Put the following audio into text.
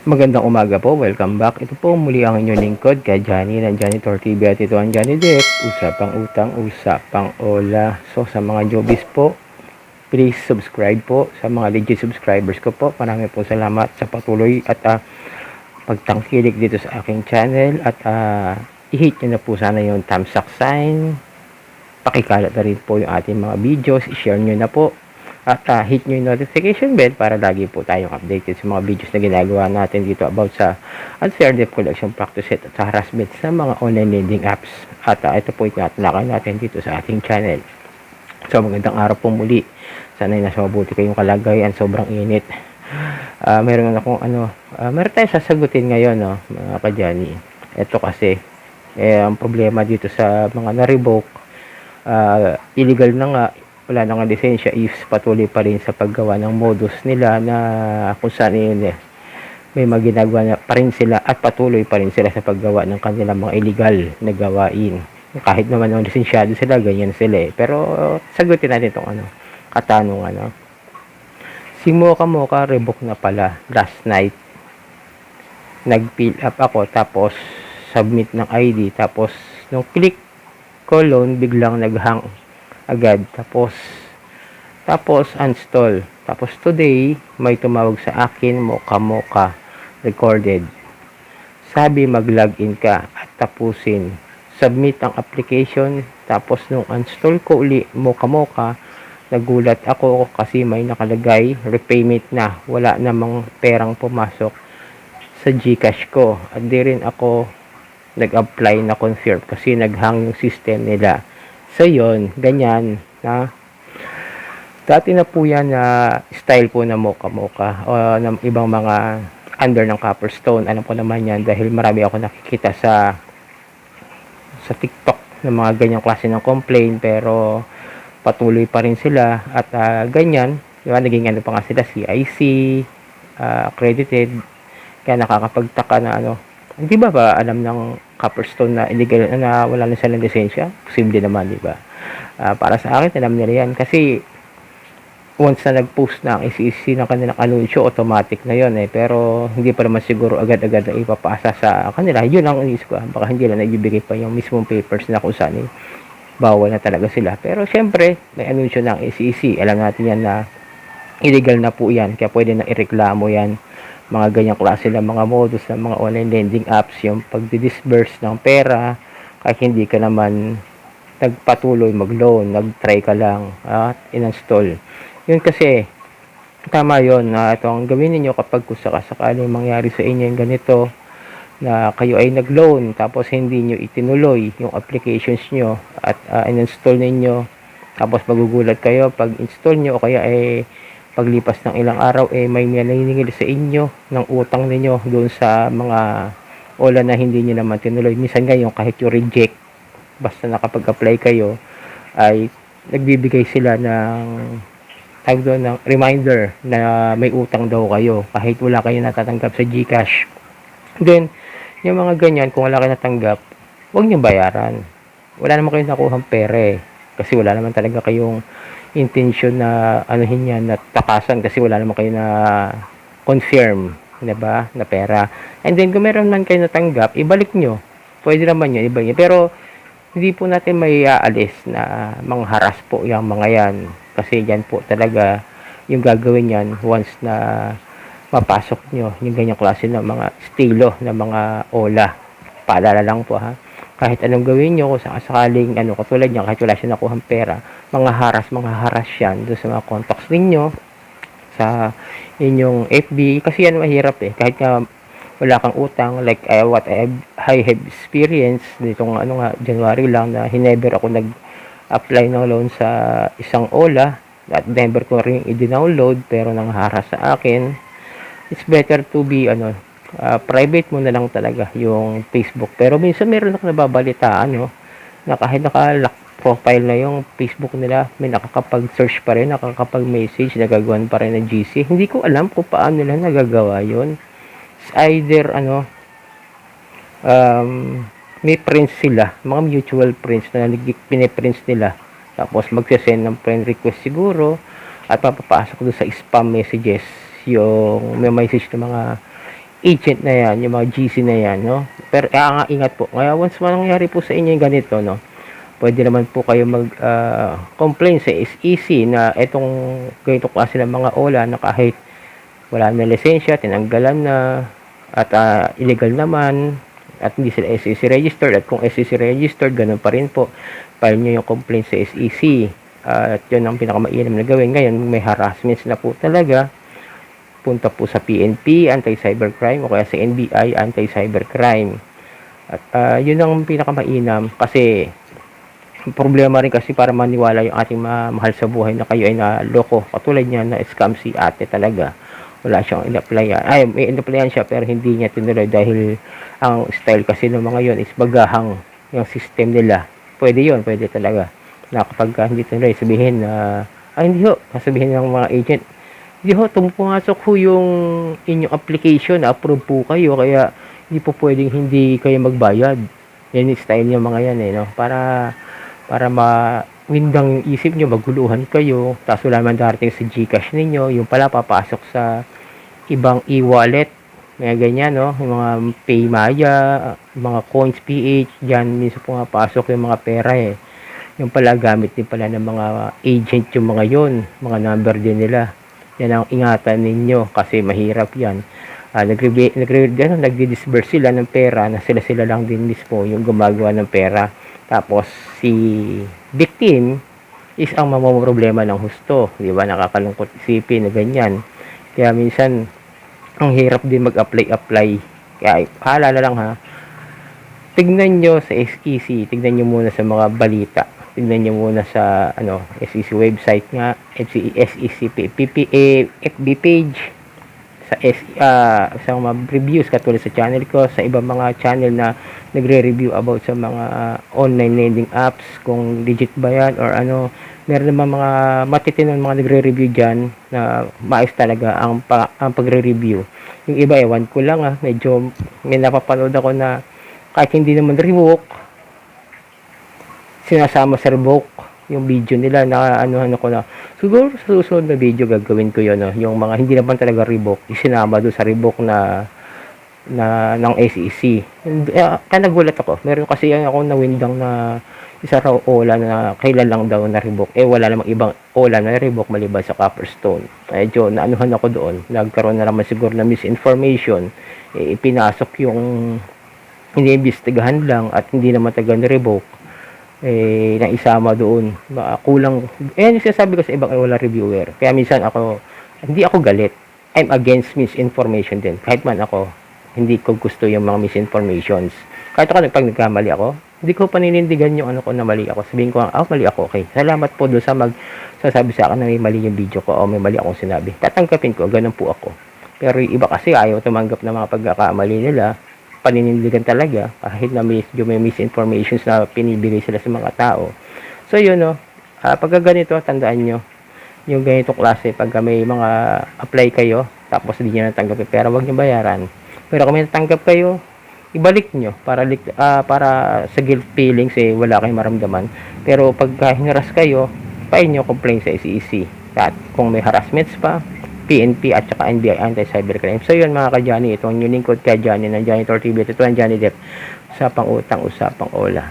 Magandang umaga po, welcome back. Ito po muli ang inyong lingkod kay Johnny ng Janitor TV at ito ang Johnny Deck. Usapang utang, usapang ola. So sa mga Jobis po, please subscribe po. Sa mga legit subscribers ko po, marami po salamat sa patuloy at pagtangkilik dito sa aking channel. At i-hit nyo na po sana yung thumbs up sign. Pakikalat na rin po yung ating mga videos, i-share nyo na po. At hit nyo yung notification bell para lagi po tayong updated sa mga videos na ginagawa natin dito about sa unfair debt collection practices at sa harassment sa mga online lending apps. At ito po itinatalakay natin dito sa ating channel. So magandang araw po muli. Sana'y nasa mabuti kayong kalagayan, sobrang init. Meron tayong sasagutin ngayon, no, mga kadyani. Ito kasi, ang problema dito sa mga na-revoke, illegal na nga, wala na nga lisensya if patuloy pa rin sa paggawa ng modus nila na kung saan yun may maginagawa na pa rin sila at patuloy pa rin sila sa paggawa ng kanilang mga illegal na gawain. Kahit naman ang lisensyado sila, ganyan sila eh. Pero sagutin natin itong katanungan. Si Mocha revoke na pala last night. Nag-fill up ako tapos submit ng ID tapos nung click ko loan biglang naghang agad tapos uninstall. Tapos today may tumawag sa akin, Mocha recorded, sabi mag-login ka at tapusin submit ang application. Tapos nung uninstall ko uli Mocha, nagulat ako kasi may nakalagay repayment na, wala namang perang pumasok sa Gcash ko at di rin ako nag-apply na confirm kasi naghang yung system nila. So yun, ganyan na. Dati na po yan na style po na Mocha o ng ibang mga under ng Copperstone. Alam ko naman yan dahil marami ako nakikita sa TikTok ng mga ganyang klase ng complaint, pero patuloy pa rin sila at ganyan. Diba, naging pa nga sila CIC, accredited. Kaya nakakapagtaka na hindi ba alam ng Copperstone na illegal na wala na silang lisensya? Posible naman, di ba? Para sa akin, alam nila yan. Kasi once na nag-post na ang SEC ng kanilang anunsyo, automatic na yon eh. Pero hindi pa naman siguro agad-agad na ipapasa sa kanila. Yun ang inis ko. Baka hindi lang naibibigay pa yung mismong papers na kung saan bawal na talaga sila. Pero syempre, may anunsyo ng SEC. Alam natin yan na illegal na po yan. Kaya pwede na ireklamo yan. Mga ganyang klase ng mga modus ng mga online lending apps, yung pagdi-disburse ng pera kahit hindi ka naman nagpatuloy mag-loan, nag-try ka lang at in-install. Yun kasi, tama yun na itong gawin niyo kapag sakaling mangyari sa inyo yung ganito na kayo ay nag-loan tapos hindi nyo itinuloy yung applications nyo at in-install ninyo, tapos magugulat kayo pag install nyo o kaya paglipas ng ilang araw may naniningil sa inyo ng utang ninyo doon sa mga ola na hindi nyo naman tinuloy. Minsan ngayon kahit yung reject, basta nakapag-apply kayo ay nagbibigay sila ng reminder na may utang daw kayo kahit wala kayo natatanggap sa Gcash. Then yung mga ganyan, kung wala kayo natanggap, huwag nyo bayaran. Wala naman kayo nakuhang pera kasi wala naman talaga kayong intention na yan, na takasan kasi wala naman kayo na confirm, diba, na pera. And then kung meron man kayo natanggap, ibalik nyo. Pwede naman yun, ibalik nyo. Pero hindi po natin may aalis na mangharas po yung mga yan. Kasi yan po talaga yung gagawin yan once na mapasok nyo yung ganyang klase ng mga estilo ng mga ola. Paalala lang po kahit anong gawin nyo, kung sakaling katulad niyan, kahit wala siya nakuhang pera, mga haras yan doon sa mga contacts ninyo sa inyong FB, kasi yan mahirap kahit nga wala kang utang, like what I have experienced nitong January lang na hinever ako nag-apply ng loan sa isang ola at never ko rin i-download pero nangharas sa akin. It's better to be private mo na lang talaga yung Facebook. Pero minsan meron ako nababalitaan na kahit naka-lock profile na yung Facebook nila, may nakakapag-search pa rin, nakakapag-message, nagagawan pa rin ng GC. Hindi ko alam kung paano nila nagagawa yun. It's either may prints sila, mga mutual prints na piniprints nila, tapos magsasend ng friend request siguro at papapasok doon sa spam messages yung may message ng mga agent na yan, yung mga GC na yan, no? Pero ingat po. Kaya once mangyari po sa inyo yung ganito, no? Pwede naman po kayo mag-complain sa SEC na itong ganito klase ng mga OLA na kahit wala na lisensya, tinanggalan na, at illegal naman, at hindi sila SEC registered. At kung SEC registered, ganun pa rin po. File nyo yung complaint sa SEC. At yun ang pinakamainam na gawin. Ngayon, may harassments na po talaga. Punta po sa PNP, Anti-Cybercrime, o kaya sa NBI, Anti-Cybercrime. At yun ang pinakamainam kasi problema rin kasi para maniwala yung ating mahal sa buhay na kayo ay naloko. Katulad niya na scam si ate talaga. Wala siyang in-applyan. Ay, may in-applyan siya pero hindi niya tinuloy dahil ang style kasi ng mga yon is bagahang yung system nila. Pwede yon, pwede talaga. Na kapag hindi tinuloy, sabihin na, hindi ho, sabihin ng mga agent, hindi ho, pumasok ho yung inyong application, approve po kayo, kaya hindi po pwedeng hindi kayo magbayad. Yan yung style niya mga yan no? Para mawindang yung isip nyo, maguluhan kayo, tapos wala man darating sa Gcash ninyo, yung pala papasok sa ibang e-wallet, may ganyan, no? Yung mga Paymaya, mga Coins PH, dyan minsan po pasok yung mga pera yung pala gamit din pala ng mga agent yung mga yon, mga number din nila. Yan ang ingatan ninyo kasi mahirap yan. Nagdi-disburse sila ng pera na sila lang din mismo yung gumagawa ng pera. Tapos si victim is ang mamomroblema ng husto, di ba? Nakakalungkot isipin na ganyan. Kaya minsan ang hirap din mag-apply. Kaya paalala lang ha. Tignan nyo sa SEC, tignan nyo muna sa mga balita. Tignan nyo muna sa SEC website nga, SEC FB page, sa mga reviews katulad sa channel ko, sa ibang mga channel na nagre-review about sa mga online lending apps, kung legit ba yan or meron naman mga matitinong mga nagre-review dyan na maayos talaga ang pagre-review. Yung iba ewan ko lang medyo may napapanood ako na kahit hindi naman revoke, sinasama sa revoke yung video nila na ko na siguro sa susunod na video gagawin ko yun yung mga hindi naman talaga revoke isinama doon sa revoke na ng SEC. Kaya nagulat ako, meron kasi ako nawindang na isa raw OLA na kailan lang daw na revoke, wala namang ibang OLA na revoke maliban sa Copperstone. Medyo naanuhan ako doon, nagkaroon na naman siguro na misinformation, ipinasok yung iniimbestigahan lang at hindi naman taga revoke na isama doon. Kulang. Yung sinasabi ko sa ibang wala reviewer. Kaya minsan hindi ako galit. I'm against misinformation din. Kahit man ako, hindi ko gusto yung mga misinformations. Kahit ako, pag nagkamali ako, hindi ko paninindigan yung ko na mali ako. Sabihin ko, mali ako. Okay. Salamat po doon sa sasabi sa akin na may mali yung video ko o may mali akong sinabi. Tatanggapin ko. Ganun po ako. Pero yung iba kasi ayaw tumanggap ng mga pagkakamali nila. Paninindigan talaga kahit na may misinformations na pinibigay sila sa mga tao. So yun pag ganito tandaan nyo yung ganitong klase pag may mga apply kayo tapos hindi nyo natanggap pero wag nyo bayaran. Pero kung may natanggap kayo, ibalik nyo para sa guilt feelings wala kayong maramdaman. Pero pag hinaras kayo, file nyo complaint sa SEC. At kung may harassments pa, PNP at saka NBI Anti-Cybercrime. So yun mga ka-Johnny, itong yung lingkod ka-Johnny ng Johnny Tortibet. Ito ang Johnny Depp sa pang-utang usapang OLA.